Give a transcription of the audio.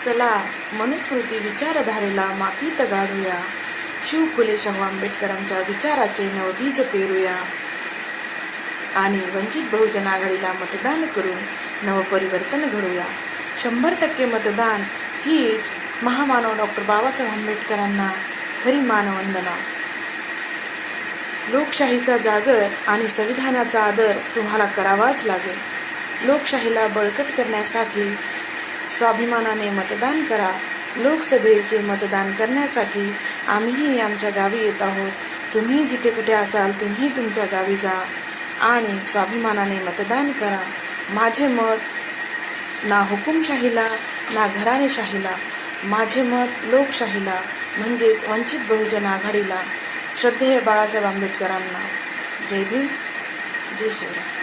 चला मनुस्मृती विचारधारेला मातीत गाडूया, शिव फुले शाहू आंबेडकरांच्या विचाराचे नवबीज पेरूया आणि वंचित बहुजन आघाडीला मतदान करून नवपरिवर्तन घडूया. 100% मतदान हीच महामानव डॉक्टर बाबासाहेब आंबेडकरांना खरी मानवंदना. लोकशाहीचा जागर आणि संविधानाचा आदर तुम्हाला करावाच लागेल. लोकशाहीला बळकट करण्यासाठी स्वाभिमानाने मतदान करा. लोकसभेचे मतदान करण्यासाठी आम्हीही आमच्या गावी येत आहोत. तुम्ही जिथे कुठे असाल तुम्ही तुमच्या गावी जा आणि स्वाभिमानाने मतदान करा. माझे मत ना हुकुमशाहीला ना घराणेशाहीला, माझे मत लोकशाहीला म्हणजेच वंचित बहुजन आघाडीला. श्रद्धेय बाळासाहेब आंबेडकरांना. जय भीम, जय शिवराय.